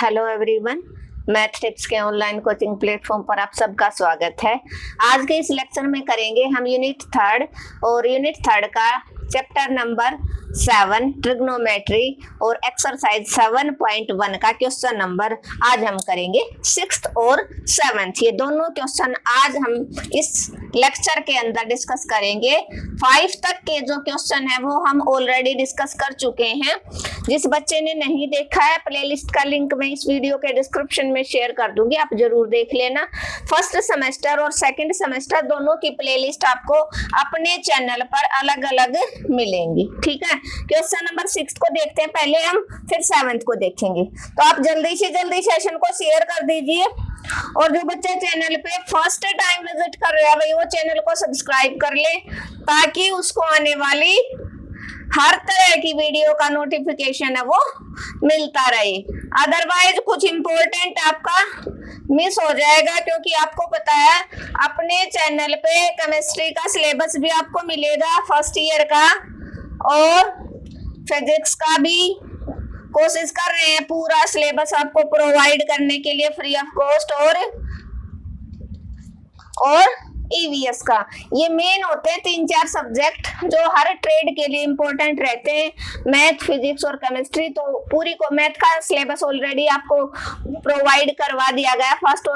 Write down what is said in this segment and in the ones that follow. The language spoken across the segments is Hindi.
हेलो एवरीवन, मैथ टिप्स के ऑनलाइन कोचिंग प्लेटफॉर्म पर आप सबका स्वागत है। आज के इस लेक्चर में करेंगे हम यूनिट थर्ड और यूनिट थर्ड का चैप्टर नंबर 7 ट्रिग्नोमेट्री और एक्सरसाइज 7.1 का क्वेश्चन नंबर आज हम करेंगे 6th और 7th। ये दोनों क्वेश्चन आज हम इस लेक्चर के अंदर डिस्कस करेंगे। 5 तक के जो क्वेश्चन है वो हम ऑलरेडी डिस्कस कर चुके हैं। जिस बच्चे ने नहीं देखा है, प्लेलिस्ट का लिंक मैं इस वीडियो के डिस्क्रिप्शन में शेयर कर दूंगी, आप जरूर देख लेना। फर्स्ट सेमेस्टर और सेकंड सेमेस्टर दोनों की प्लेलिस्ट आपको अपने चैनल पर अलग अलग मिलेंगी, ठीक है। क्वेश्चन नंबर 6 को देखते हैं पहले हम, फिर 7th को देखेंगे। तो आप जल्दी से जल्दी सेशन को शेयर कर दीजिए और जो बच्चे चैनल पे फर्स्ट टाइम विजिट कर रहे हैं भाई वो चैनल को सब्सक्राइब कर ले, ताकि उसको आने वाली हर तरह की वीडियो का नोटिफिकेशन है वो मिलता रहे। अदरवाइज कुछ इंपॉर्टेंट आपका मिस हो जाएगा, क्योंकि आपको पता है अपने चैनल पे केमिस्ट्री का सिलेबस भी आपको मिलेगा फर्स्ट ईयर का, और फिजिक्स का भी कोशिश कर रहे हैं पूरा सिलेबस आपको प्रोवाइड करने के लिए फ्री ऑफ कॉस्ट, और ईवीएस का। ये मेन होते हैं 3-4 सब्जेक्ट जो हर ट्रेड के लिए इंपॉर्टेंट रहते हैं, मैथ, फिजिक्स और केमिस्ट्री। तो पूरी को मैथ का सिलेबस ऑलरेडी आपको प्रोवाइड करवा दिया गया फर्स्ट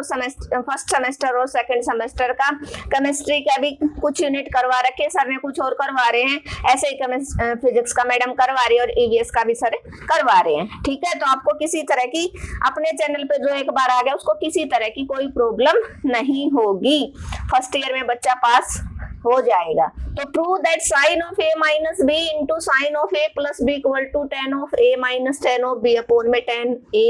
सेमेस्टर और सेकंड सेमेस्टर का। केमिस्ट्री का भी कुछ यूनिट करवा रखे सर ने, कुछ और करवा रहे हैं, ऐसे ही फिजिक्स का मैडम करवा रही है और ईवीएस का भी सर करवा रहे हैं, ठीक है। तो आपको किसी तरह की अपने चैनल पे जो एक बार आ गया उसको किसी तरह की कोई प्रॉब्लम नहीं होगी, फर्स्ट में बच्चा पास हो जाएगा। तो prove that sine of a minus b into sine of a plus b equal to tan of a minus tan of b upon में tan a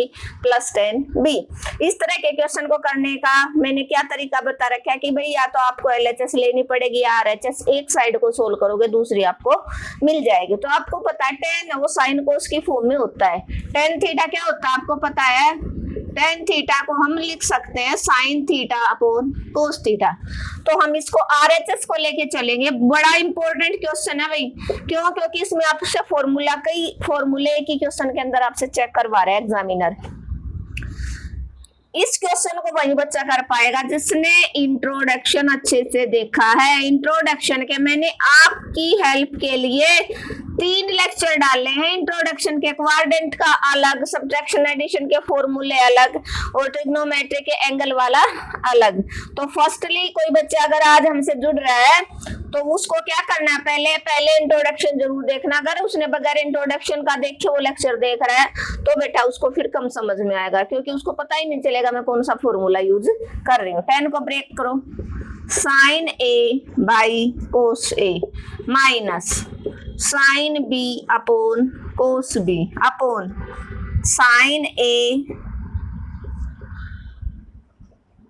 plus tan b। इस तरह के क्वेश्चन को करने का मैंने क्या तरीका बता रखा है कि भाई या तो आपको LHS लेनी पड़ेगी या RHS, एक साइड को सोल्व करोगे दूसरी आपको मिल जाएगी। तो आपको पता है tan वो साइन कोस की फॉर्म में होता है। tan थीटा क्या होता है आपको पता है, tan थीटा को हम लिख सकते हैं sine theta upon cos theta. तो हम इसको RHS को लेके चलेंगे। बड़ा इंपॉर्टेंट क्वेश्चन है भाई, क्यों? क्योंकि इसमें आपसे कई फॉर्मूले की क्वेश्चन के अंदर आपसे चेक करवा रहा है एग्जामिनर। इस क्वेश्चन को वही बच्चा कर पाएगा जिसने इंट्रोडक्शन अच्छे से देखा है। इंट्रोडक्शन के मैंने आपकी हेल्प के लिए 3 लेक्चर डाले हैं। इंट्रोडक्शन के क्वाड्रेंट का अलग, सब्ट्रैक्शन एडिशन के फॉर्मूले अलग, और ट्रिग्नोमेट्री के एंगल वाला अलग। तो फर्स्टली कोई बच्चा अगर आज हमसे जुड़ रहा है तो उसको क्या करना है, पहले इंट्रोडक्शन जरूर देखना। अगर उसने बगैर इंट्रोडक्शन का देखे वो लेक्चर देख रहा है तो बेटा उसको फिर कम समझ में आएगा, क्योंकि उसको पता ही नहीं चलेगा मैं कौन सा फॉर्मूला यूज कर रही हूँ। 10 को ब्रेक करो, sine a by cos a minus sine b upon cos b upon sine a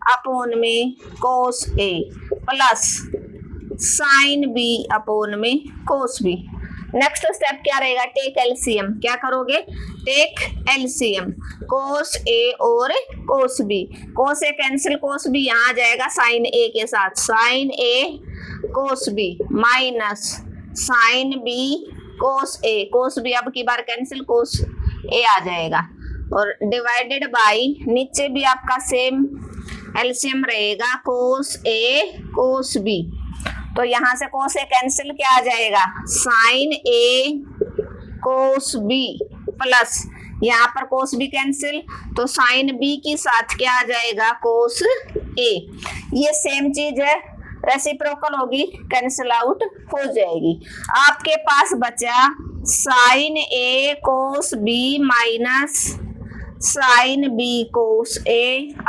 upon में cos a plus sine b upon में कोस b। नेक्स्ट स्टेप क्या रहेगा, टेक एलसीएम। क्या करोगे, टेक एलसीएम, कोस a और cos b। Cos a cancel, cos b यहाँ आ जाएगा साइन a के साथ, sine a cos b minus sine b cos a। Cos b अब की बार कैंसिल, कोस a आ जाएगा, और डिवाइडेड बाय नीचे भी आपका सेम एलसीएम रहेगा, कोस a कोस b। तो यहाँ से कोस a कैंसिल, क्या आ जाएगा, sine a cos b plus यहाँ पर कोस b कैंसिल, तो साइन b के साथ क्या आ जाएगा, कोस a। ये सेम चीज है, रेसिप्रोकल होगी, कैंसिल आउट हो जाएगी। आपके पास बचा sine a cos b minus sine b cos a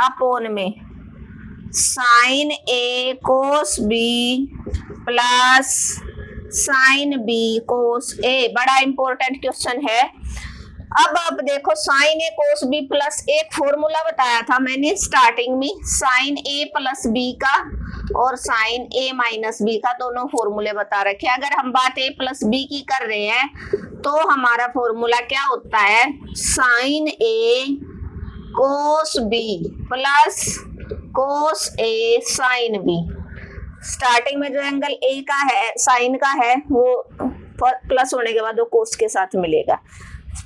upon में sine a cos b plus sine b cos a। बड़ा इंपॉर्टेंट क्वेश्चन है। अब आप देखो sine a cos b plus एक फॉर्मूला बताया था मैंने स्टार्टिंग में, साइन a प्लस b का और साइन a माइनस b का, दोनों फॉर्मूले बता रखे। अगर हम बात a प्लस b की कर रहे हैं तो हमारा फॉर्मूला क्या होता है, sine a cos b plus cos a sine b। Starting में जो एंगल a का है, साइन का है, वो प्लस होने के बाद वो कोस के साथ मिलेगा।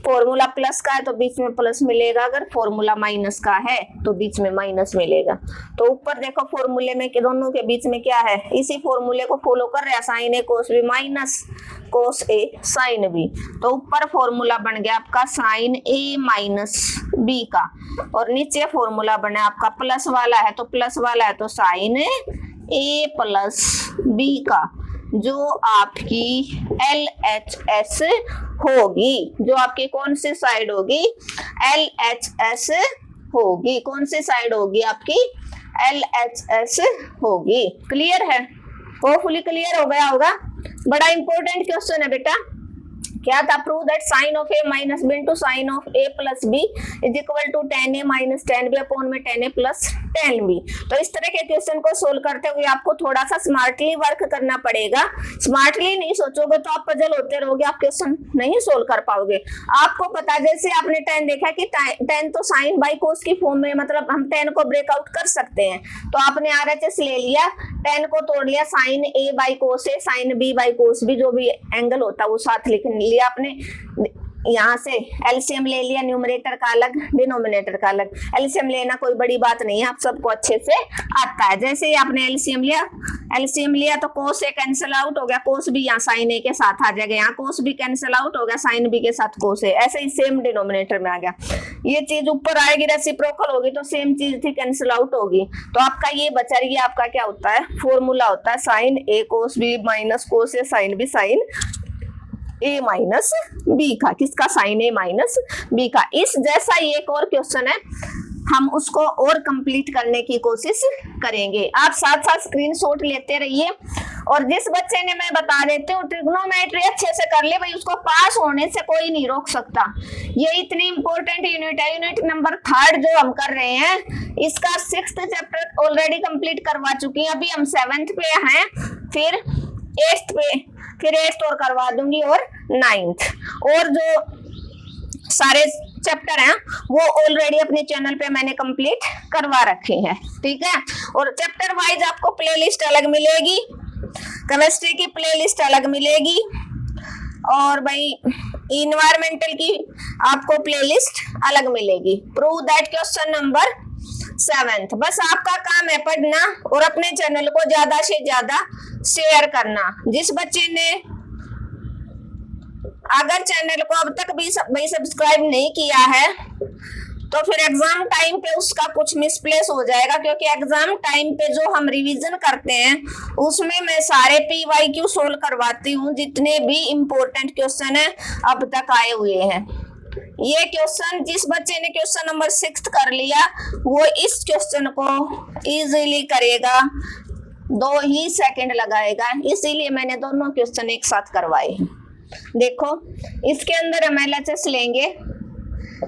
फॉर्मूला प्लस का है तो बीच में प्लस मिलेगा, अगर फॉर्मूला माइनस का है तो बीच में माइनस मिलेगा। तो ऊपर देखो फॉर्मूले में के दोनों के बीच में क्या है, इसी फॉर्मूले को फॉलो कर रहा है, sign A cos B minus cos a sine B. तो ऊपर फॉर्मूला बन गया आपका साइन ए माइनस बी का, और नीचे फॉर्मूला बना आपका प्लस वाला है, तो प्लस वाला है तो साइन ए प्लस बी का, जो आपकी LHS होगी, जो आपकी कौन सी साइड होगी, LHS होगी। कौन सी साइड होगी आपकी, LHS होगी। क्लियर है, होपफुली क्लियर हो गया होगा। बड़ा इंपॉर्टेंट क्वेश्चन है बेटा। क्या था, prove that sine of a minus b into sine of a plus b is equal to tan a minus tan b upon में tan a plus tan b. तो इस तरह के क्वेश्चन को सोल्व करते हुए आपको थोड़ा सा स्मार्टली वर्क करना पड़ेगा। स्मार्टली नहीं सोचोगे तो आप पजल होते रहोगे, आप क्वेश्चन नहीं सोल्व कर पाओगे। आपको पता, जैसे आपने टेन देखा कि टेन तो साइन बाई कोस की फॉर्म में, मतलब हम टेन को ब्रेकआउट कर सकते हैं। तो आपने RHS ले लिया, टेन को तोड़ लिया, sine a by cos a, sine b by cos b, जो भी एंगल होता है वो साथ लिख लिया आपने। यहाँ से एलसीएम ले लिया, न्यूमरेटर का अलग डिनोमिनेटर का अलग। एलसीएम लेना कोई बड़ी बात नहीं है, आप सबको अच्छे से आता है। जैसे ही आपने एलसीएम लिया तो कोस ए कैंसिल आउट हो गया, कोस बी यहाँ साइन ए के साथ आ जाएगा, यहाँ कोस बी कैंसिल आउट हो गया, साइन बी के साथ कोस ए, ऐसे ही सेम डिनोमिनेटर में आ गया। ये चीज ऊपर आएगी, रेसिप्रोकल होगी तो सेम चीज थी कैंसिल आउट होगी। तो आपका ये बचा, ये आपका क्या होता है, फॉर्मूला होता है sign A cos B minus cos a sine b sign A minus B का। किसका, साइन ए माइनस बी का। इस जैसा ये एक और क्वेश्चन है, हम उसको और कंप्लीट करने की कोशिश करेंगे। आप साथ साथ स्क्रीनशॉट लेते रहिए। और जिस बच्चे ने, मैं बता देती हूँ, ट्रिग्नोमेट्री अच्छे से कर ले भाई, उसको पास होने से कोई नहीं रोक सकता। ये इतनी इंपॉर्टेंट यूनिट है, यूनिट नंबर 3 जो हम कर रहे हैं, इसका 6th चैप्टर ऑलरेडी कंप्लीट करवा चुकी हैं। अभी हम 7th पे हैं, फिर 8th पे, फिर 8th और करवा दूंगी, और 9th, और जो सारे चैप्टर हैं वो ऑलरेडी अपने चैनल पे मैंने कंप्लीट करवा रखे हैं। ठीक है, और चैप्टर वाइज आपको प्लेलिस्ट अलग मिलेगी, केमिस्ट्री की प्लेलिस्ट अलग मिलेगी, और भाई इन्वायरमेंटल की आपको प्लेलिस्ट अलग मिलेगी। Prove that question number 7th। बस आपका काम है पढ़ना और अपने चैनल को ज्यादा से ज्यादा शेयर करना। जिस बच्चे ने अगर चैनल को अब तक भी सब्सक्राइब नहीं किया है तो फिर एग्जाम टाइम पे उसका कुछ मिसप्लेस हो जाएगा, क्योंकि एग्जाम टाइम पे जो हम रिवीजन करते हैं उसमें मैं सारे PYQ सोल्व करवाती हूँ, जितने भी इम्पोर्टेंट क्वेश्चन है अब तक आए हुए हैं। ये क्वेश्चन जिस बच्चे ने क्वेश्चन नंबर 6 कर लिया वो इस क्वेश्चन को इजीली करेगा, 2 ही सेकंड लगाएगा, इसीलिए मैंने दोनों क्वेश्चन एक साथ करवाए। देखो इसके अंदर हम LHS लेंगे।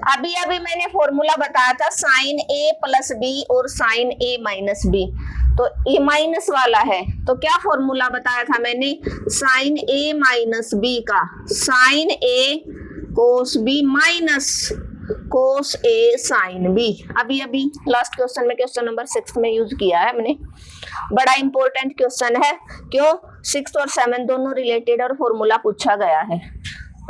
अभी मैंने फॉर्मूला बताया था साइन ए प्लस बी और साइन ए माइनस बी, तो ए माइनस वाला है तो क्या फॉर्मूला बताया था मैंने, साइन ए माइनस बी का, sign A cos B minus cos a sine B. अभी लास्ट क्वेश्चन में, क्वेश्चन नंबर 6 में यूज किया है हमने। बड़ा इंपॉर्टेंट क्वेश्चन है, क्यों 6 और 7 दोनों रिलेटेड और फॉर्मूला पूछा गया है।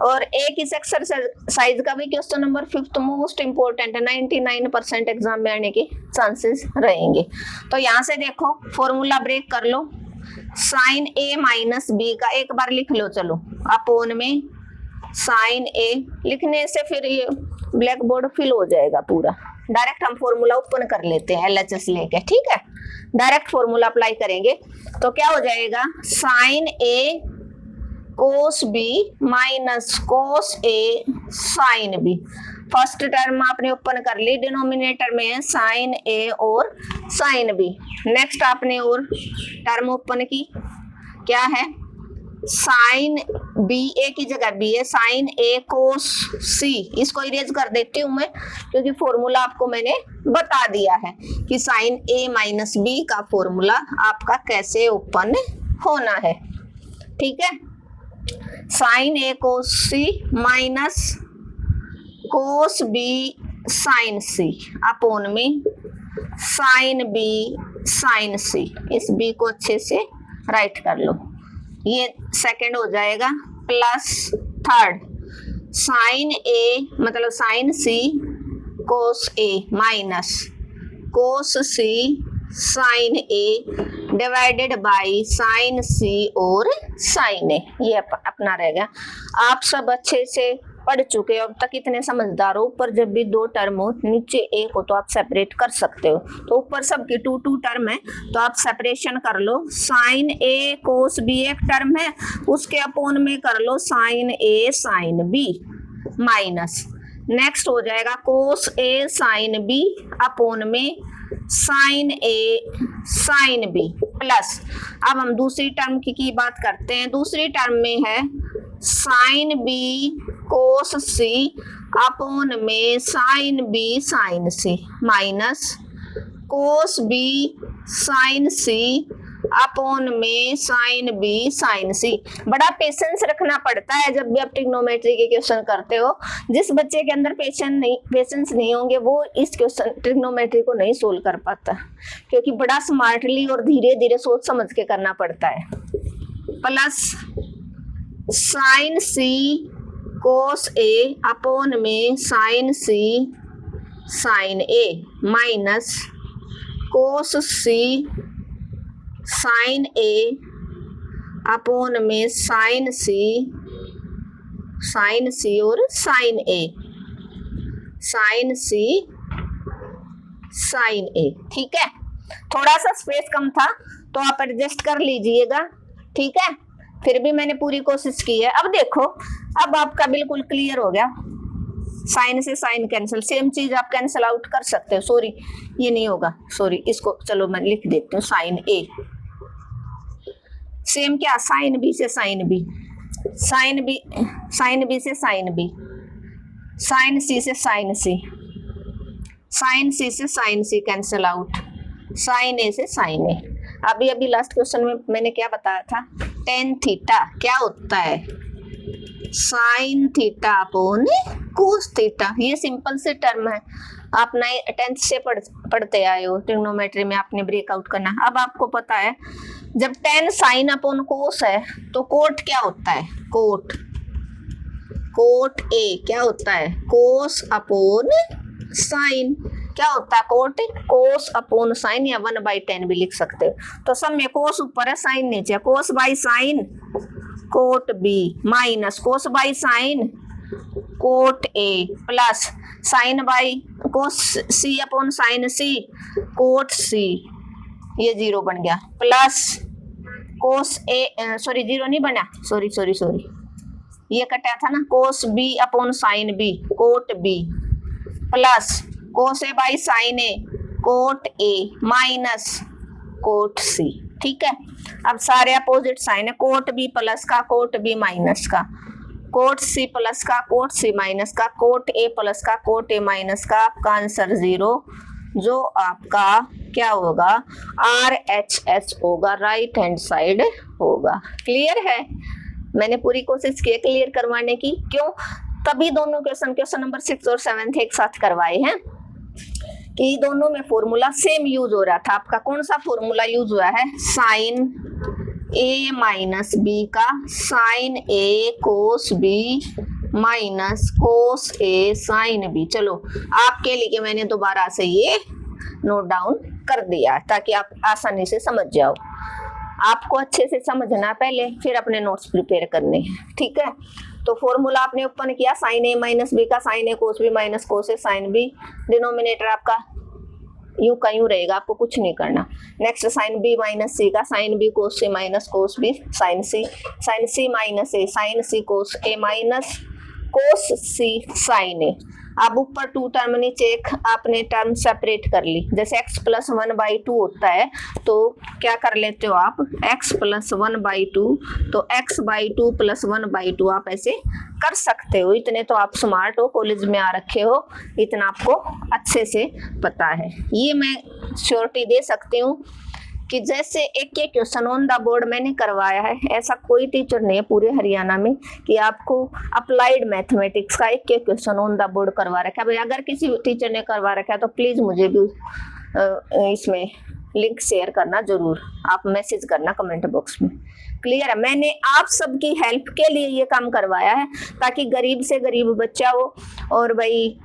और एक इस एक्सरसाइज का भी क्वेश्चन नंबर 5 मोस्ट इंपॉर्टेंट है, 99% एग्जाम में आने के चांसेस रहेंगे। तो यहाँ से देखो फॉर्मूला ब्रेक कर लो, साइन ए माइनस बी का एक बार लिख लो, चलो अपॉन में साइन ए, लिखने से फिर ये ब्लैक बोर्ड फिल हो जाएगा पूरा। डायरेक्ट हम फॉर्मूला ओपन कर लेते हैं LHS लेके, ठीक है, डायरेक्ट फॉर्मूला अप्लाई करेंगे तो क्या हो जाएगा, sign A cos B minus cos a sine B. First term आपने ओपन कर ली, डिनोमिनेटर में है साइन ए और साइन बी। नेक्स्ट आपने और टर्म ओपन की, क्या है, साइन बी, ए की जगह बी है, साइन ए कोस सी। इसको इरेज कर देती हूँ मैं, क्योंकि फॉर्मूला आपको मैंने बता दिया है कि साइन ए माइनस बी का फॉर्मूला आपका कैसे ओपन होना है। ठीक है, साइन ए कोस सी माइनस कोस बी साइन सी अपॉन में साइन बी साइन सी। इस बी को अच्छे से राइट कर लो, ये सेकंड हो जाएगा, प्लस थर्ड साइन ए मतलब sine c cos a minus cos c sine a divided by sine c और साइन ए। ये अपना रह गया। आप सब अच्छे से पढ़ चुके हो अब तक, इतने समझदार हो। ऊपर जब भी दो टर्म हो नीचे एक हो तो आप सेपरेट कर सकते हो। तो ऊपर सबकी टू टू टर्म है तो आप सेपरेशन कर लो। साइन ए कोस बी एक टर्म है, उसके अपोन में कर लो साइन ए साइन बी माइनस। नेक्स्ट हो जाएगा कोस ए साइन बी अपोन में साइन ए साइन बी प्लस। अब हम दूसरी टर्म की बात करते हैं। दूसरी टर्म में है sine b cos c upon में sine b sine c minus cos b sine c upon में साइन बी साइन सी। बड़ा पेशेंस रखना पड़ता है जब भी आप ट्रिग्नोमेट्री के क्वेश्चन करते हो। जिस बच्चे के अंदर पेशेंस नहीं होंगे वो इस क्वेश्चन ट्रिग्नोमेट्री को नहीं सोल्व कर पाता, क्योंकि बड़ा स्मार्टली और धीरे धीरे सोच समझ के करना पड़ता है। प्लस साइन सी कोस ए अपोन में साइन सी साइन ए माइनस कोस सी साइन ए अपोन में साइन सी और साइन ए साइन सी साइन ए। ठीक है, थोड़ा सा स्पेस कम था तो आप एडजस्ट कर लीजिएगा। ठीक है, फिर भी मैंने पूरी कोशिश की है। अब देखो, अब आपका बिल्कुल क्लियर हो गया। साइन से साइन कैंसिल, सेम चीज आप कैंसिल आउट कर सकते हो। सॉरी ये नहीं होगा, सॉरी इसको चलो मैं लिख देती हूँ। साइन ए सेम क्या, साइन बी से साइन बी, साइन बी से साइन बी, साइन सी से साइन सी, साइन सी से साइन सी कैंसिल आउट, साइन ए से साइन ए। अभी लास्ट क्वेश्चन में मैंने क्या बताया था, टेन थीटा क्या होता है, sine theta upon cos theta. ये सिंपल से टर्म है, आप 10th से पढ़ते आए हो। ट्रिग्नोमेट्री में आपने ब्रेकआउट करना। अब आपको पता है जब टेन साइन अपॉन कोस है तो कोट क्या होता है, कोट ए क्या होता है, कोस अपॉन साइन क्या होता है, कोस अपॉन साइन, या 1/10 भी लिख सकते हो। तो सब में कोस ऊपर है साइन नीचे, cos by sine cot b minus cos by sine cot a plus sine by cos c upon sine c cot c, ये 0 बन गया, प्लस कोस ए सॉरी 0 नहीं बना, सॉरी ये कटा था ना, cos b upon sine b cot b plus cos a by sine a cot a minus cot c. ठीक है, अब सारे अपोजिट साइन है, कोट बी प्लस का कोट बी माइनस का, कोट सी प्लस का कोट सी माइनस का, कोट ए प्लस का कोट ए माइनस का। आपका आंसर 0, जो आपका क्या होगा, RHS होगा, राइट हैंड साइड होगा। क्लियर है, मैंने पूरी कोशिश की क्लियर करवाने की। क्यों, तभी दोनों क्वेश्चन नंबर 6 और 7 एक साथ करवाए हैं कि दोनों में फॉर्मूला सेम यूज हो रहा था। आपका कौन सा फॉर्मूला यूज हुआ है, साइन ए माइनस बी का sign A cos B minus cos a sine B. चलो आपके लिए मैंने दोबारा से ये नोट डाउन कर दिया ताकि आप आसानी से समझ जाओ। आपको अच्छे से समझना पहले, फिर अपने नोट्स प्रिपेयर करने हैं। ठीक है, तो फॉर्मूला आपने ओपन किया, साइन ए माइनस बी का sign A cos B minus cos a sine B. Denominator आपका यूं का यूं रहेगा, आपको कुछ नहीं करना। नेक्स्ट साइन बी माइनस सी का sign b cos C minus cos b sine c minus A sign c cos a minus cos c sine ए। अब ऊपर 2 टर्म नीचे एक आपने टर्म सेपरेट कर ली। जैसे x प्लस 1/2 होता है तो क्या कर लेते हो आप, x प्लस 1/2, तो x/2 प्लस 1/2 आप ऐसे कर सकते हो। इतने तो आप स्मार्ट हो, कॉलेज में आ रखे हो, इतना आपको अच्छे से पता है। ये मैं श्योरिटी दे सकती हूँ कि जैसे एक क्वेश्चन ऑन द बोर्ड मैंने करवाया है, ऐसा कोई टीचर नहीं है पूरे हरियाणा में कि आपको अप्लाइड मैथमेटिक्स का एक क्वेश्चन ऑन द बोर्ड करवा रखा है। भाई अगर किसी टीचर ने करवा रखा है तो प्लीज मुझे भी इसमें लिंक शेयर करना जरूर, आप मैसेज करना कमेंट बॉक्स में। क्लियर है? मैंने आप सबकी हेल्प के लिए ये काम करवाया है ताकि गरीब से गरीब बच्चा हो और भाई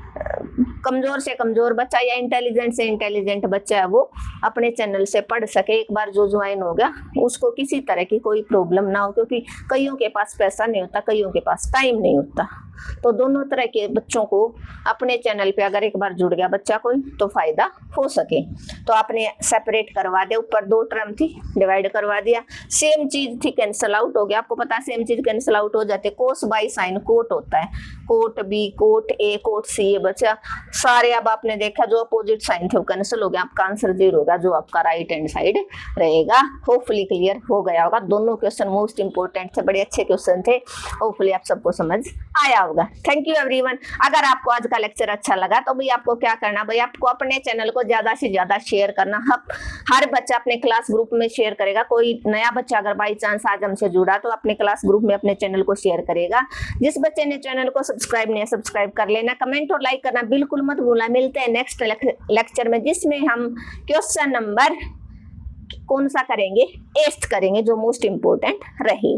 कमजोर से कमजोर बच्चा या इंटेलिजेंट से इंटेलिजेंट बच्चा है वो अपने चैनल से पढ़ सके। एक बार जो ज्वाइन हो गया उसको किसी तरह की कोई प्रॉब्लम ना हो, क्योंकि कईयों के पास पैसा नहीं होता, कईयों के पास टाइम नहीं होता। तो दोनों तरह के बच्चों को अपने चैनल पे अगर एक बार जुड़ गया बच्चा कोई तो फायदा हो सके। तो आपने सेपरेट करवा दिया, ऊपर 2 टर्म थी डिवाइड करवा दिया, सेम चीज थी कैंसिल आउट हो गया। आपको पता है सेम चीज कैंसिल आउट हो जाते, कोस बाय साइन कोट होता है, cot b cot a cot c, ये बच्चा सारे अब आपने देखा जो अपोजिट साइन थे वो कैंसिल हो गया, आपका आंसर 0 होगा जो आपका राइट हैंड साइड रहेगा। होपफुली क्लियर हो गया होगा। दोनों क्वेश्चन मोस्ट इंपोर्टेंट थे, बड़े अच्छे क्वेश्चन थे, होपफुली आप सबको समझ आया होगा। Thank you everyone. अगर आपको आज का लेक्चर अच्छा लगा तो भाई आपको क्या करना, भाई आपको अपने चैनल को ज्यादा से ज्यादा शेयर करना। हर बच्चा अपने क्लास ग्रुप में शेयर करेगा। कोई नया बच्चा अगर बाई चांस आज हमसे जुड़ा तो अपने क्लास ग्रुप में अपने चैनल को शेयर करेगा। जिस बच्चे ने चैनल को सब्सक्राइब नहीं है सब्सक्राइब कर लेना, कमेंट और लाइक करना बिल्कुल मत भूलना। मिलते हैं नेक्स्ट लेक्चर में जिसमें हम क्वेश्चन नंबर कौन सा करेंगे, 8th करेंगे जो मोस्ट इंपोर्टेंट रहेगा।